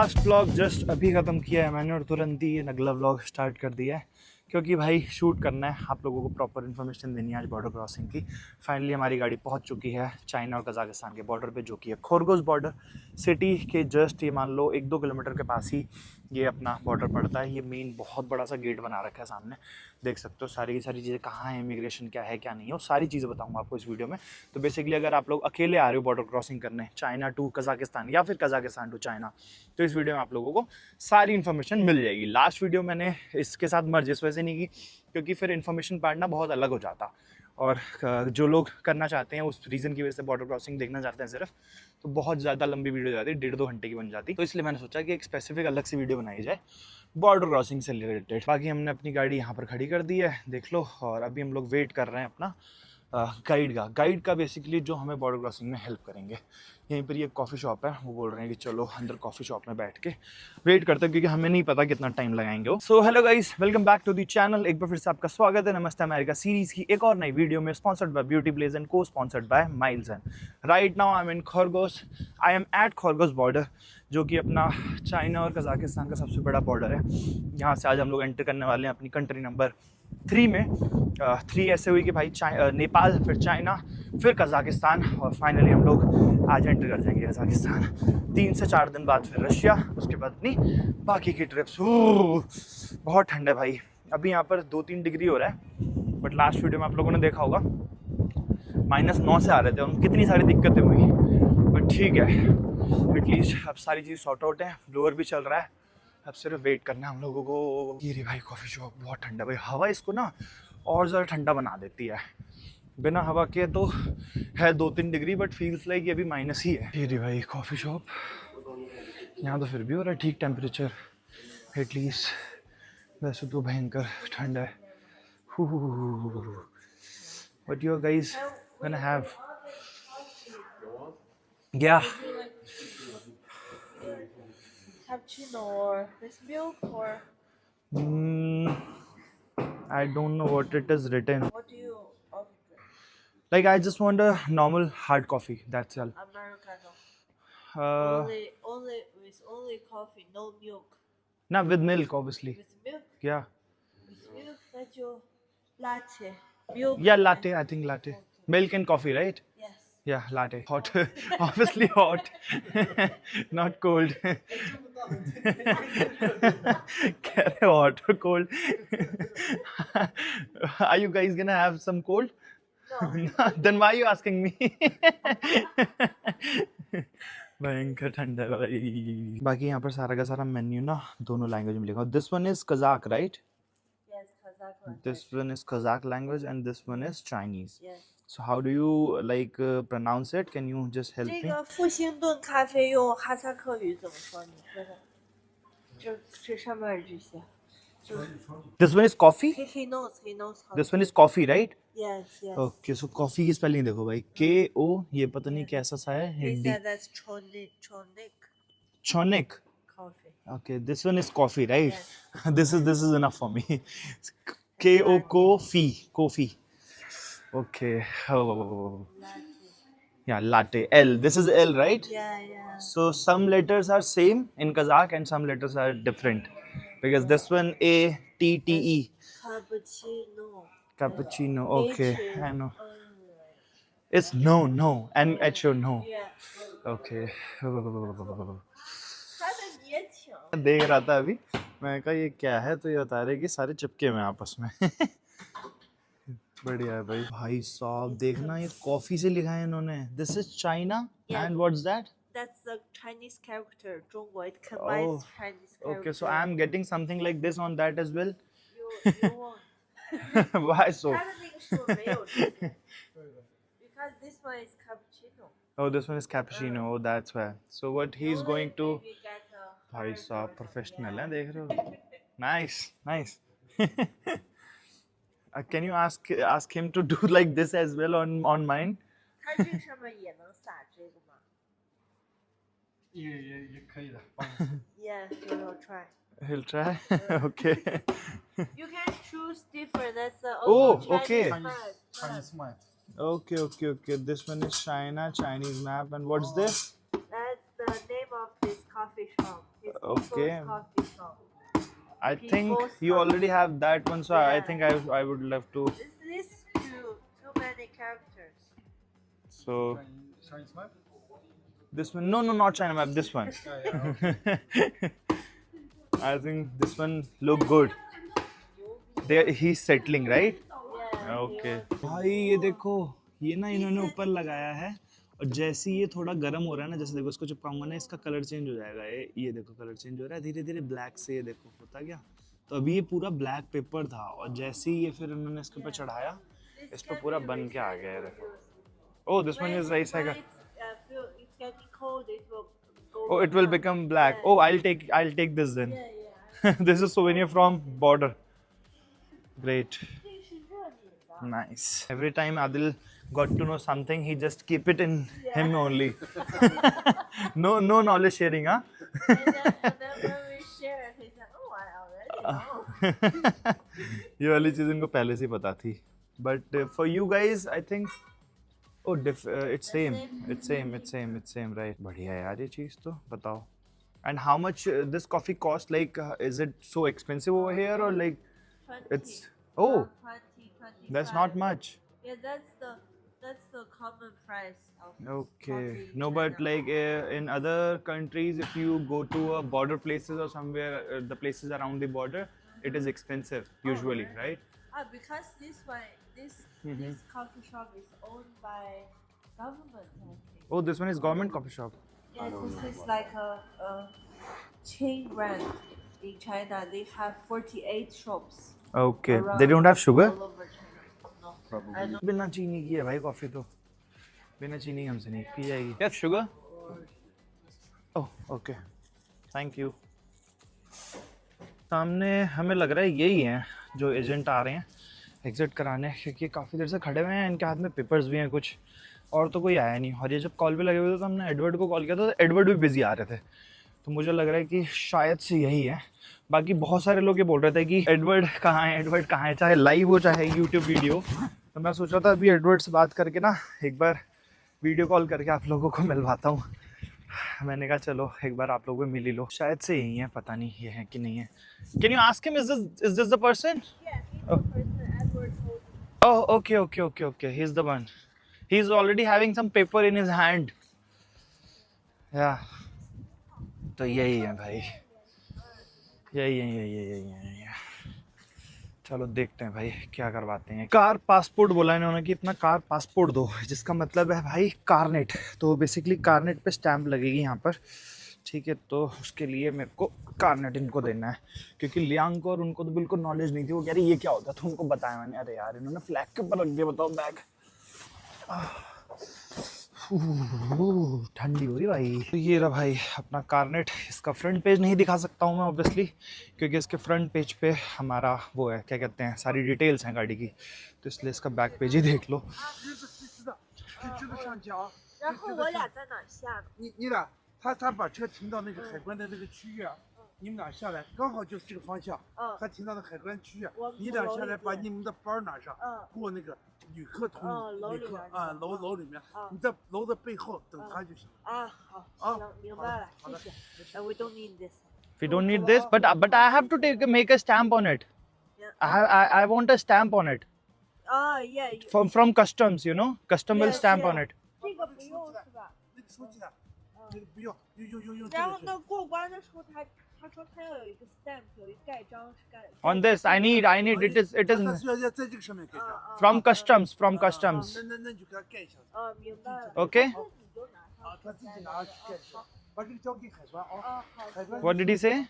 Last vlog just अभी ख़त्म किया है मैंने और तुरंत ही अगला व्लॉग स्टार्ट कर दिया है, क्योंकि भाई शूट करना है, आप लोगों को प्रॉपर इन्फॉर्मेशन देनी है आज बॉर्डर क्रॉसिंग की। फाइनली हमारी गाड़ी पहुंच चुकी है चाइना और कज़ाकिस्तान के बॉर्डर पे, जो कि है खरगोश बॉर्डर। सिटी के जस्ट ये मान लो 1-2 किलोमीटर के पास ही ये अपना बॉर्डर पड़ता है। ये मेन बहुत बड़ा सा गेट बना रखा है सामने, देख सकते हो सारी की सारी चीज़ें कहाँ है, इमिग्रेशन क्या है क्या नहीं है, वो सारी चीज़ें बताऊँगा आपको इस वीडियो में। तो बेसिकली अगर आप लोग अकेले आ रहे हो बॉर्डर क्रॉसिंग करने चाइना टू कज़ाकिस्तान या फिर कज़ाकिस्तान टू चाइना, तो इस वीडियो में आप लोगों को सारी इन्फॉर्मेशन मिल जाएगी। लास्ट वीडियो मैंने इसके साथ मर्ज इस वजह से नहीं की क्योंकि फिर इन्फॉर्मेशन पार्ट बहुत अलग हो जाता, और जो लोग करना चाहते हैं उस रीज़न की वजह से बॉर्डर क्रॉसिंग देखना चाहते हैं सिर्फ, तो बहुत ज़्यादा लंबी वीडियो हो जाती है, 1.5-2 घंटे की बन जाती। तो इसलिए मैंने सोचा कि एक स्पेसिफिक अलग सी वीडियो बनाई जाए बॉर्डर क्रॉसिंग से रिलेटेड। बाकी हमने अपनी गाड़ी यहाँ पर खड़ी कर दी है, देख लो, और अभी हम लोग वेट कर रहे हैं अपना गाइड का बेसिकली जो हमें बॉर्डर क्रॉसिंग में हेल्प करेंगे। यहीं पर ये कॉफ़ी शॉप है, वो बोल रहे हैं कि चलो अंदर कॉफ़ी शॉप में बैठ के वेट करते हैं, क्योंकि हमें नहीं पता कितना टाइम लगाएंगे वो। So hello guys, welcome back to the channel. एक बार फिर से आपका स्वागत है नमस्ते अमेरिका सीरीज़ की एक और नई वीडियो में, sponsored by beauty blaze and को sponsored by Miles and. Right now I am in Khorgos, I am at Khorgos border, जो कि अपना चाइना और कज़ाकिस्तान का सबसे बड़ा बॉर्डर है। यहाँ से आज हम लोग एंटर करने वाले हैं अपनी कंट्री नंबर 3 में। 3 ऐसे हुई कि भाई नेपाल, फिर चाइना, फिर कज़ाकिस्तान, और फाइनली हम लोग आज एंटर कर जाएंगे कज़ाकिस्तान। 3 से 4 दिन बाद फिर रशिया, उसके बाद अपनी बाकी की ट्रिप्स। बहुत ठंड है भाई, अभी यहाँ पर 2-3 डिग्री हो रहा है, बट लास्ट वीडियो में आप लोगों ने देखा होगा -9 से आ रहे थे, उनकी कितनी सारी दिक्कतें हुई, बट ठीक है एटलीस्ट अब सारी चीज़ सॉर्ट आउट है, ब्लोअर भी चल रहा है, अब सिर्फ वेट करना है हम लोगों को। ये रही भाई कॉफ़ी शॉप, बहुत ठंडा भाई, हवा इसको ना और ज़्यादा ठंडा बना देती है। बिना हवा के तो है 2-3 डिग्री, बट फील्स लाइक ये भी माइनस ही है। ये रही भाई कॉफ़ी शॉप, यहाँ तो फिर भी हो रहा है ठीक टेम्परेचर एटलीस्ट, वैसे तो भयंकर ठंड है। What you guys gonna have? Yeah. Cappuccino or with milk or I don't know what it is written. what do you often drink? Like I just want a normal hard coffee. That's all. Americano. Uh, Only coffee, no milk. Nah, with milk, obviously. With milk? Yeah. With milk, that's your latte. Milk. Yeah, latte. I think latte. Milk and coffee, right? Yes. Yeah, latte. Hot. Obviously hot. Not cold. कह रहे hot or cold? Are you guys gonna have some cold? No. Then why are you asking me? भयंकर ठंडा है भाई। बाकी यहाँ पर सारा का सारा मेन्यू ना दोनों लैंग्वेज में लिखा। This one is Kazakh, right? Yes, Kazakh language. This one is Kazakh language and this one is Chinese. Yes. So how do you like pronounce it? Can you just help 这 me? 个复兴顿咖啡用哈萨克语怎么说？你说说。这上面这些。 This one is coffee. He knows. He knows how. This one is coffee, right? Yes. Yes. Okay, so coffee की spelling देखो भाई, KO, ये पता नहीं कैसा सा है He Hindi. said that's chonic Chonic. coffee. Okay, this one is coffee, right? Yes. This is enough for me. KO coffee. Okay. Oh. Latte. Yeah, latte. L. This is L, right? Yeah. So some letters are same in Kazakh and some letters are different. Because this one A T T E. Cappuccino. Okay, I know. It's no. N H O no. Yeah. Okay. 他的你也挺。 देख रहा था अभी, मैं कहा ये क्या है, तो ये बता रहे कि सारे चिपके हुए हैं आपस में। बढ़िया है भाई। भाई साहब देखना, ये कॉफी से लिखा है इन्होंने। This is China and what's that? That's the Chinese character. 中国 it combines Chinese character. Okay, so I'm getting something like this on that as well. You won't. Why so? 他的那个是我没有这个 because this one is cappuccino. Oh, this one is cappuccino. Oh, that's why. So what he's Only going to? maybe get a भाई hard साहब or professional yeah. है, देख रहे हो? Nice. Can you ask him to do like this as well on mine? 它这个上面也能撒这个吗？也可以的。 Yes, we will try. He'll try. Okay. You can choose different. That's Oh, also okay. Chinese map. Chinese map. Okay. This one is China, Chinese map, and what's this? That's the name of this coffee shop. It's Okay. People's Coffee Shop. I think People's you Coffee. already have that one, so I Yeah. think I would love to. This too many characters. So this one, no, not China map. This one. I think this one look good. There he's settling, right? Yeah. Okay भाई ये देखो, ये ना इन्होंने ऊपर लगाया है और जैसे ही ये थोड़ा गर्म हो रहा है ना, जैसे देखो इसको चिपकाऊंगा ना, इसका कलर चेंज हो जाएगा। ये देखो कलर चेंज हो रहा है धीरे धीरे ब्लैक से, ये देखो होता गया। तो अभी ये पूरा ब्लैक पेपर था और जैसे ही ये फिर उन्होंने इसके ऊपर चढ़ाया, इस पर पूरा बन के आ गया है। देखो oh this one is rice है। It's getting cold. It will go. Oh, it will become black. Oh, I'll take this then. Yeah. This is souvenir from border. Great. 这是热点的。 Nice. Every time Adil got to know something, he just keep it in him only. No knowledge sharing, huh? And then when we share, he said, "Oh, I already know." ये वाली चीज इनको पहले से ही पता थी. But for you guys, I think, oh, it's same, right? बढ़िया है यार ये चीज तो बताओ. And how much this coffee cost? Like, is it so expensive over here or like 20. it's? Oh, 20, 25. that's not much. Yeah, that's the common price of Okay. coffee in No, but China. like in other countries, if you go to border places or somewhere, the places around the border, it is expensive usually, right? Because this coffee shop is owned by government, I think. Oh, this one is government coffee shop. Yeah, this is like a chain brand in China. They have 48 shops. Okay. around They don't have sugar? all over China. No, I don't. बिना चीनी की है भाई coffee तो. बिना चीनी हमसे नहीं पी जाएगी. Yes, sugar? Oh, okay. Thank you. सामने हमें लग रहा है यही हैं जो एजेंट आ रहे हैं एग्जिट कराने, क्योंकि काफ़ी देर से खड़े हुए हैं, इनके हाथ में पेपर्स भी हैं कुछ, और तो कोई आया नहीं। और ये जब कॉल पे लगे हुए थे तो हमने एडवर्ड को कॉल किया था, तो एडवर्ड भी बिजी आ रहे थे, तो मुझे लग रहा है कि शायद से यही है। बाकी बहुत सारे लोग ये बोल रहे थे कि एडवर्ड कहाँ है, चाहे लाइव हो चाहे यूट्यूब वीडियो। तो मैं सोच रहा था अभी एडवर्ड से बात करके ना एक बार वीडियो कॉल करके आप लोगों को मिलवाता हूँ। मैंने कहा चलो एक बार आप लोगों को मिल ही लो, शायद से यही है, पता नहीं ये है कि नहीं है। Can you ask him, is this the person? Yeah, he's the person Edward told me. Oh, okay. He's the one. He's already having some paper in his hand. Yeah. तो यही है भाई, यही है। चलो देखते हैं भाई क्या करवाते हैं। कार पासपोर्ट बोला इन्होंने कि अपना कार पासपोर्ट दो, जिसका मतलब है भाई कारनेट। तो बेसिकली कारनेट पे स्टैंप लगेगी यहाँ पर, ठीक है। तो उसके लिए मेरे को कारनेट इनको देना है, क्योंकि लियांग को और उनको तो बिल्कुल नॉलेज नहीं थी। वो कह रही ये क्या होता है, तो उनको बताया मैंने। अरे यार इन्होंने फ्लैग के ऊपर रख दिया, बताओ बैग। ठंडी हो रही भाई। तो ये रहा भाई अपना कारनेट। इसका फ्रंट पेज नहीं दिखा सकता हूँ मैं ऑब्वियसली, क्योंकि इसके फ्रंट पेज पे हमारा वो है, क्या कहते हैं, सारी डिटेल्स हैं गाड़ी की, तो इसलिए इसका बैक पेज ही देख लो। 然后我俩在哪儿下呢？你俩，他把车停到那个海关的那个区域啊，你们俩下来，刚好就是这个方向。他停到那海关区域，你俩下来把你们的包拿上，过那个旅客通旅客楼里面，你在楼的背后等他就行。好，行，明白了，谢谢。We don't need this. We don't need this, but I have to make a stamp on it. I want a stamp on it. Yeah. From customs, you know, custom will stamp on it. 这个不用是吧？那个手机的，那个不用，用。然后那过关的时候，他说他要有一个 stamp， 有一盖章是盖。On this, I need. It is. 他需要在这个上面盖章。From customs. 那就给他盖一下。明白了。 Okay. 那你就拿上。他自己拿去盖一下，把这个交给海关啊。海关。 What did he say?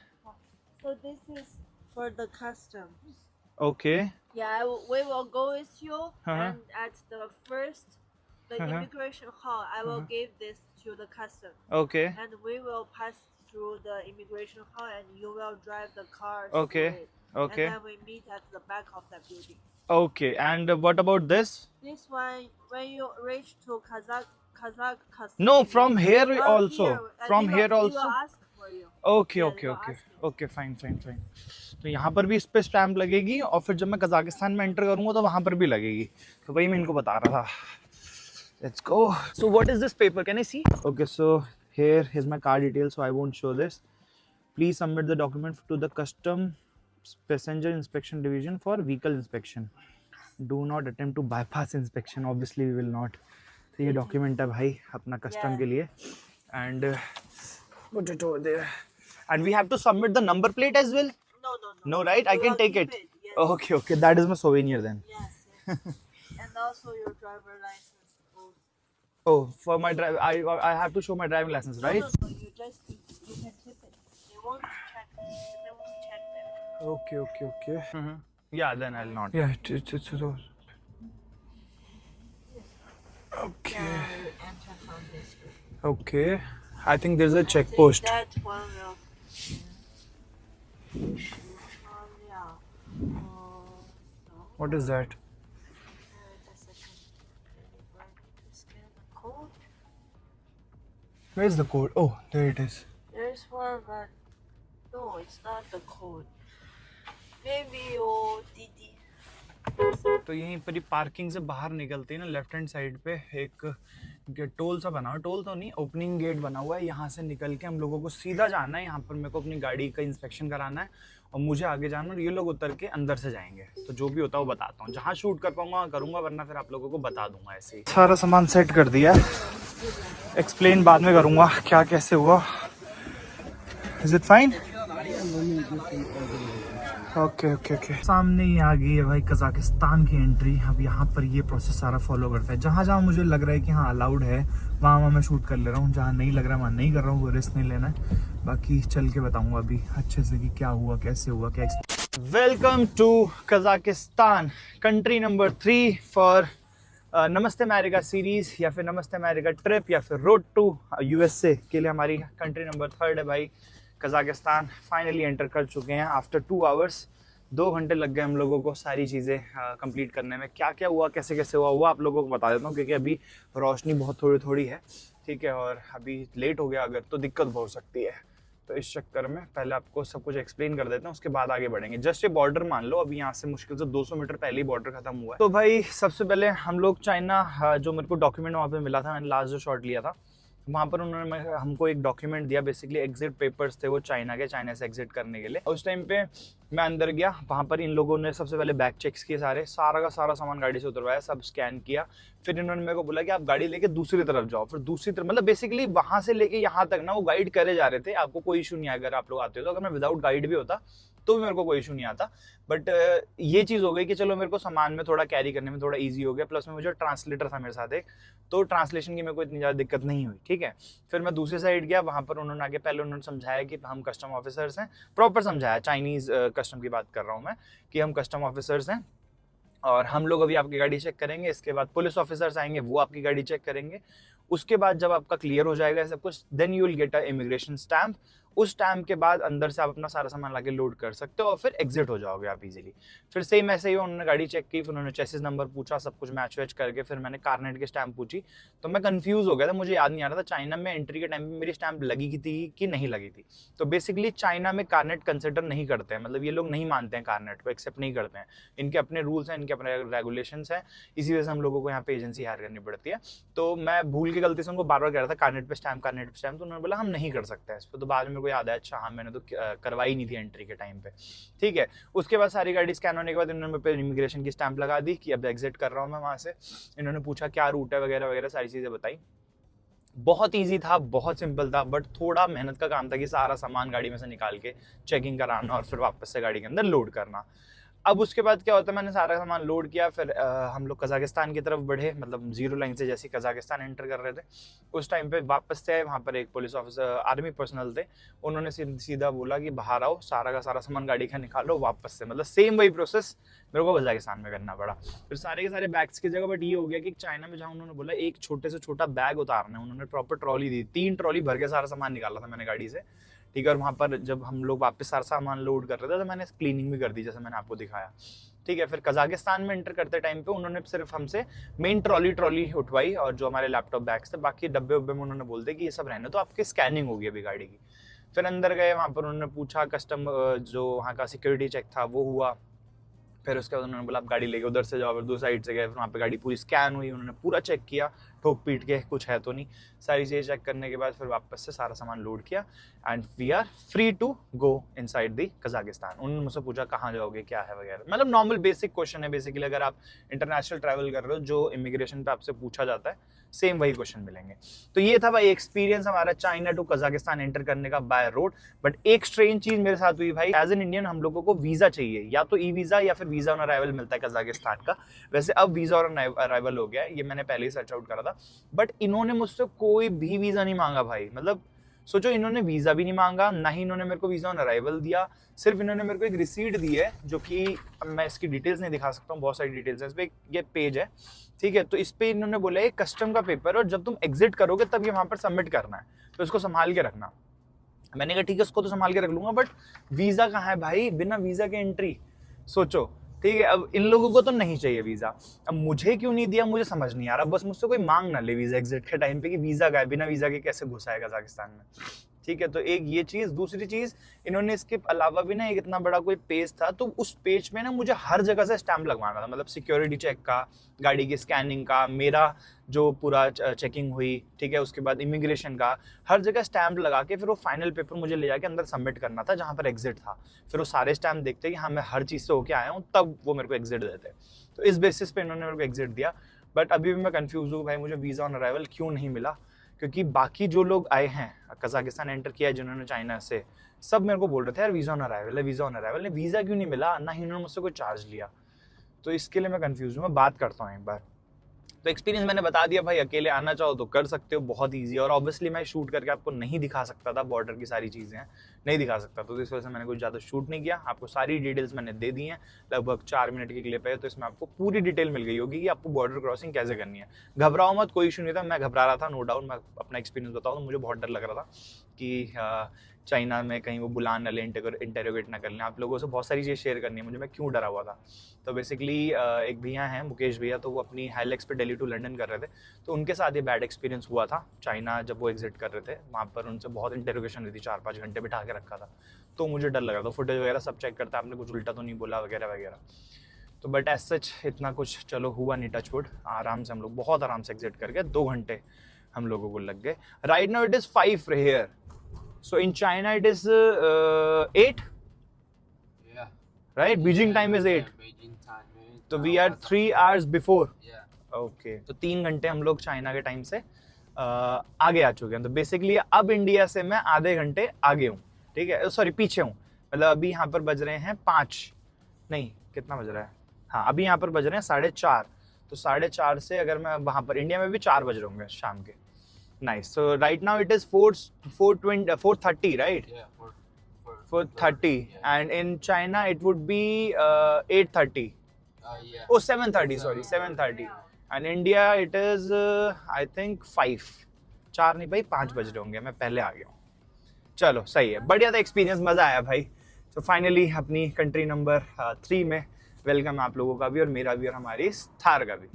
So this is for the customs. Okay. Yeah, we will go with you, and at the immigration hall, I will give this to the customs, Okay. and we will pass through the immigration hall, and you will drive the car. Okay. through it. Okay. And then we meet at the back of the building. Okay. And what about this? This one, when you reach to Kazakh customs. No, from here Here, also. and From we here will also. ask for you. Okay. Yeah, Okay. they will Okay. ask you. Okay. Fine. तो यहाँ पर भी इस पे stamp लगेगी, और फिर जब मैं कजाकिस्तान में एंटर करूँगा तो वहाँ पर भी लगेगी। तो वही मैं इनको बता रहा था। Let's go. So what is this paper? Can I see? Okay. So here is my car details. So I won't show this. Please submit the document to the custom passenger inspection division for vehicle inspection. Do not attempt to bypass inspection. Obviously we will not. तो ये document है भाई अपना custom के लिए and put it over there and we have to submit the number plate as well. No, right? I can take it. Yes. Okay, that is my souvenir then. Yes. And also your driver license. Oh, for my drive I have to show my driving license, right? No, you can tip it. They won't check them. Okay. Yeah, then I'll not. Yeah, it's those. Okay. You enter from this way. Okay. I think there's a check post. That one will. Yeah. What is that? Wait a second. We're going to scan the code. Where's the code? Oh, there it is. There's one, but no, it's not the code. Maybe your DD. तो यहीं पर ही parking से बाहर निकलते हैं ना, left hand side पे एक टोल सा बना हुआ, टोल तो नहीं, ओपनिंग गेट बना हुआ है। यहाँ से निकल के हम लोगों को सीधा जाना है, यहाँ पर मेरे को अपनी गाड़ी का इंस्पेक्शन कराना है और मुझे आगे जाना, और ये लोग उतर के अंदर से जाएंगे। तो जो भी होता है वो बताता हूँ, जहाँ शूट कर पाऊंगा करूँगा, वरना फिर आप लोगों को बता दूंगा। ऐसे ही सारा सामान सेट कर दिया, एक्सप्लेन बाद में करूँगा क्या कैसे हुआ। Is it fine? ओके। सामने ही आ गई है भाई कजाकिस्तान की एंट्री। अब यहाँ पर ये प्रोसेस सारा फॉलो करता है। जहाँ जहाँ मुझे लग रहा है कि हाँ अलाउड है, वहाँ मैं शूट कर ले रहा हूँ। जहाँ नहीं लग रहा है वहाँ नहीं कर रहा हूँ, वो रिस्क नहीं लेना है। बाकी चल के बताऊँगा अभी अच्छे से कि क्या हुआ, कैसे हुआ, क्या। Welcome to Kazakhstan, country number 3 for Namaste America series, या फिर नमस्ते अमेरिका ट्रिप, या फिर रोड टू USA के लिए हमारी कंट्री नंबर 3 है भाई कजाकिस्तान। फाइनली एंटर कर चुके हैं आफ्टर 2 आवर्स। 2 घंटे लग गए हम लोगों को सारी चीज़ें कंप्लीट करने में। क्या क्या हुआ, कैसे कैसे हुआ वो आप लोगों को बता देता हूँ, क्योंकि अभी रोशनी बहुत थोड़ी है, ठीक है, और अभी लेट हो गया अगर तो दिक्कत हो सकती है। तो इस चक्कर में पहले आपको सब कुछ एक्सप्लेन कर देता हूँ, उसके बाद आगे बढ़ेंगे। जस्ट ये बॉर्डर मान लो, अभी यहाँ से मुश्किल से 200 मीटर पहले ही बॉर्डर खत्म हुआ है। तो भाई सबसे पहले हम लोग चाइना, जो मेरे को डॉक्यूमेंट वहाँ पे मिला था, मैंने लास्ट जो शॉट लिया था, वहाँ पर उन्होंने हमको एक डॉक्यूमेंट दिया। बेसिकली एग्जिट पेपर्स थे वो चाइना से एग्जिट करने के लिए। उस टाइम पे मैं अंदर गया, वहाँ पर इन लोगों ने सबसे पहले बैग चेक्स किए, सारा का सारा सामान गाड़ी से उतरवाया, सब स्कैन किया। फिर इन्होंने मेरे को बोला कि आप गाड़ी लेके दूसरी तरफ जाओ। फिर दूसरी तरफ मतलब बेसिकली वहाँ से लेके यहाँ तक ना वो गाइड करे जा रहे थे। आपको कोई इशू नहीं आया अगर आप लोग आते हो तो। अगर मैं विदाउट गाइड भी होता तो भी मेरे को कोई इशू नहीं आता। बट ये चीज़ हो गई कि चलो मेरे को सामान में थोड़ा कैरी करने में थोड़ा इजी हो गया, प्लस में मुझे ट्रांसलेटर था मेरे साथ एक, तो ट्रांसलेशन की मेरे को इतनी ज़्यादा दिक्कत नहीं हुई, ठीक है। फिर मैं दूसरी साइड गया, वहाँ पर उन्होंने आगे पहले उन्होंने समझाया कि हम कस्टम ऑफिसर्स हैं, प्रॉपर समझाया, चाइनीज़ कस्टम की बात कर रहा हूँ मैं, कि हम कस्टम ऑफिसर्स हैं और हम लोग अभी आपकी गाड़ी चेक करेंगे। इसके बाद पुलिस ऑफिसर्स आएंगे, वो आपकी गाड़ी चेक करेंगे। उसके बाद जब आपका क्लियर हो जाएगा सब कुछ, then you will get a immigration stamp. उस स्टैम्प के बाद अंदर से आप अपना सारा सामान लाके लोड कर सकते हो और फिर एग्जिट हो जाओगे आप इजीली। फिर सेम ऐसे ही उन्होंने गाड़ी चेक की, फिर उन्होंने चेसिस नंबर पूछा, सब कुछ मैच वैच करके फिर मैंने कारनेट की स्टैम्प पूछी। तो मैं कंफ्यूज हो गया था, मुझे याद नहीं आ रहा था चाइना में एंट्री के टाइम पे मेरी स्टैम्प लगी थी कि नहीं लगी थी। तो बेसिकली चाइना में कारनेट कंसिडर नहीं करते हैं, मतलब ये लोग नहीं मानते हैं कारनेट को, एक्सेप्ट नहीं करते हैं। इनके अपने रूल्स हैं, इनके अपने रेगुलेशंस हैं, इसी वजह से हम लोगों को यहाँ पे एजेंसी हायर करनी पड़ती है। तो मैं भूल के गलती से उनको बार बार कह रहा था कारनेट पे स्टैम्प, तो उन्होंने बोला हम नहीं कर सकते इस पर। तो बाद में मेरे को याद आया, अच्छा हाँ मैंने तो करवाई नहीं थी एंट्री के टाइम पे, ठीक है। उसके बाद सारी गाड़ी स्कैन होने के बाद इन्होंने मेरे पे इमिग्रेशन की स्टैंप लगा दी कि अब एग्जिट कर रहा हूँ मैं वहाँ से। इन्होंने पूछा क्या रूट है वगैरह वगैरह, सारी चीज़ें बताई। बहुत इजी था, बहुत सिंपल था, बट थोड़ा मेहनत का काम था कि सारा सामान गाड़ी में से निकाल के चेकिंग कराना और फिर वापस से गाड़ी के अंदर लोड करना। अब उसके बाद क्या होता है, मैंने सारा सामान लोड किया, फिर हम लोग कजाकिस्तान की तरफ बढ़े, मतलब जीरो लाइन से जैसे कजाकिस्तान एंटर कर रहे थे उस टाइम पे वापस से वहाँ पर एक पुलिस ऑफिसर, आर्मी पर्सनल थे, उन्होंने सीधा बोला कि बाहर आओ, सारा का सारा सामान गाड़ी का निकालो वापस से। मतलब सेम वही प्रोसेस मेरे को कजाकिस्तान में करना पड़ा। फिर सारे के सारे बैग्स की जगह, बट ये हो गया कि चाइना में जहाँ उन्होंने बोला एक छोटे से छोटा बैग उतारना है, उन्होंने प्रॉपर ट्रॉली दी, 3 ट्रॉली भर के सारा सामान निकाला था मैंने गाड़ी से, ठीक है। और वहाँ पर जब हम लोग वापस सारा सामान लोड कर रहे थे तो मैंने क्लीनिंग भी कर दी जैसे मैंने आपको दिखाया, ठीक है। फिर कजाकिस्तान में एंटर करते टाइम पे उन्होंने सिर्फ हमसे मेन ट्रॉली उठवाई और जो हमारे लैपटॉप बैग्स थे, बाकी डब्बे उब्बे में उन्होंने बोल दिया कि ये सब रहने तो आपकी स्कैनिंग होगी अभी गाड़ी की। फिर अंदर गए, वहाँ पर उन्होंने पूछा, कस्टम जो वहाँ का सिक्योरिटी चेक था वो हुआ। फिर उसके बाद उन्होंने बोला आप गाड़ी लेके उधर से जाओ, फिर दूसरी साइड से गए, फिर वहाँ पे गाड़ी पूरी स्कैन हुई, उन्होंने पूरा चेक किया, ठोक पीट के कुछ है तो नहीं, सारी चीज़ें चेक करने के बाद फिर वापस से सारा सामान लोड किया and we are free to go inside the Kazakhstan. उन्होंने मुझसे पूछा कहाँ जाओगे क्या है वगैरह, मतलब नॉर्मल बेसिक क्वेश्चन है बेसिकली, अगर आप इंटरनेशनल ट्रैवल कर रहे हो जो इमिग्रेशन पे आपसे पूछा जाता है सेम वही क्वेश्चन मिलेंगे। तो ये था भाई एक्सपीरियंस हमारा चाइना टू कजाकिस्तान एंटर करने का बाय रोड। बट एक स्ट्रेंज चीज मेरे साथ हुई भाई, एज एन इंडियन हम लोगों को वीजा चाहिए, या तो ई वीजा या फिर वीजा ऑन अराइवल मिलता है कजाकिस्तान का। वैसे अब वीजा ऑन अराइवल हो गया है, ये मैंने पहले ही सर्च आउट करा था। बट इन्होंने मुझसे कोई भी वीजा नहीं मांगा भाई, मतलब सोचो इन्होंने वीजा भी नहीं मांगा, ना ही इन्होंने मेरे को वीजा ऑन अराइवल दिया, सिर्फ इन्होंने मेरे को एक रिसीट दी है, जो कि मैं इसकी डिटेल्स नहीं दिखा सकता हूँ, बहुत सारी डिटेल्स है इस पे, ये पेज है ठीक है। तो इस पे इन्होंने बोला है कस्टम का पेपर, और जब तुम एग्जिट करोगे तब ये वहां पर सबमिट करना है, तो इसको संभाल के रखना। मैंने कहा ठीक है उसको तो संभाल के रख लूंगा, बट वीजा कहाँ है भाई, बिना वीजा के एंट्री, सोचो ठीक है। अब इन लोगों को तो नहीं चाहिए वीजा, अब मुझे क्यों नहीं दिया मुझे समझ नहीं आ रहा। बस मुझसे कोई मांग ना ले वीजा एग्जिट के टाइम पे कि वीजा का है, बिना वीजा के कैसे घुसा है कजाकिस्तान में, ठीक है। तो एक ये चीज, दूसरी चीज इन्होंने इसके अलावा भी ना एक इतना बड़ा कोई पेज था, तो उस पेज में ना मुझे हर जगह से स्टैंप लगवाना था, मतलब सिक्योरिटी चेक का, गाड़ी की स्कैनिंग का, मेरा जो पूरा चेकिंग हुई ठीक है, उसके बाद इमिग्रेशन का, हर जगह स्टैंप लगा के फिर वो फाइनल पेपर मुझे ले जाके अंदर सबमिट करना था जहाँ पर एग्जिट था। फिर वो सारे स्टैंप देखते कि हाँ मैं हर चीज़ से होके आया हूँ, तब वो मेरे को एग्जिट देते। तो इस बेसिस पे इन्होंने मेरे को एग्जिट दिया। बट अभी भी मैं कंफ्यूज हूँ भाई, मुझे वीज़ा ऑन अराइवल क्यों नहीं मिला, क्योंकि बाकी जो लोग आए हैं कजाकिस्तान एंटर किया है जिन्होंने चाइना से, सब मेरे को बोल रहे थे यार वीज़ा ऑन अराइवल है, वीज़ा ऑन अराइवल है, वीज़ा क्यों नहीं मिला, ना ही उन्होंने मुझसे कोई चार्ज लिया। तो इसके लिए मैं कंफ्यूज हूँ, मैं बात करता हूँ एक बार। तो एक्सपीरियंस मैंने बता दिया भाई, अकेले आना चाहो तो कर सकते हो, बहुत ईजी। और ऑब्वियसली मैं शूट करके आपको नहीं दिखा सकता था, बॉर्डर की सारी चीज़ें नहीं दिखा सकता, तो इस वजह से मैंने कुछ ज़्यादा शूट नहीं किया। आपको सारी डिटेल्स मैंने दे दी हैं, लगभग 4 मिनट की क्लिप है, तो इसमें आपको पूरी डिटेल मिल गई होगी कि आपको बॉर्डर क्रॉसिंग कैसे करनी है। घबराओ मत, कोई इशू नहीं था, मैं घबरा रहा था नो डाउट। मैं अपना एक्सपीरियंस बताऊँ तो मुझे बहुत डर लग रहा था कि चाइना में कहीं वो बुला न लें, इंटेरोगेट ना कर लें। आप लोगों से बहुत सारी चीज़ शेयर करनी है मुझे, मैं क्यों डरा हुआ था। तो बेसिकली एक भैया हैं मुकेश भैया, तो वो अपनी हाईलैक्स पे दिल्ली टू लंदन कर रहे थे, तो उनके साथ ये बैड एक्सपीरियंस हुआ था चाइना जब वो एग्जिट कर रहे थे। वहाँ पर उनसे बहुत इंटेरोगेशन हुई थी, 4-5 घंटे बिठा के रखा था, तो मुझे डर लग रहा था। फुटेज वगैरह सब चेक करता है, आपने कुछ उल्टा तो नहीं बोला वगैरह वगैरह। तो बट एज सच इतना कुछ चलो हुआ नहीं, टचवुड। आराम से हम लोग बहुत आराम से एग्जिट करके 2 घंटे हम लोगों को लग गए। Right now it is 5 here. So in China it is 8. Yeah. Right? Beijing time is 8. Beijing time. So we are 3 hours before. Yeah. Okay. तो 3 घंटे हम लोग चाइना के टाइम से आगे आ चुके हैं। तो बेसिकली अब इंडिया से मैं आधे घंटे आगे हूँ, ठीक है, सॉरी पीछे हूँ। मतलब अभी यहाँ पर बज रहे हैं 5, नहीं कितना बज रहा है, हाँ अभी यहाँ पर बज रहे हैं 4:30। तो 4:30 से अगर मैं वहाँ पर, इंडिया में भी 4 बज रहे होंगे शाम के। Nice. So right now it is 4:30, right? Yeah. 4:30, Yeah. and in China it would be 8:30. Yeah. Oh, 7:30. Sorry, 7:30. And India it is I think 5. 4 नहीं भाई 5 बज रहे होंगे, मैं पहले आ गया हूँ। चलो सही है, बढ़िया था एक्सपीरियंस, मजा आया भाई। तो फाइनली अपनी कंट्री नंबर 3 में वेलकम आप लोगों का भी और मेरा भी और हमारी थार का भी।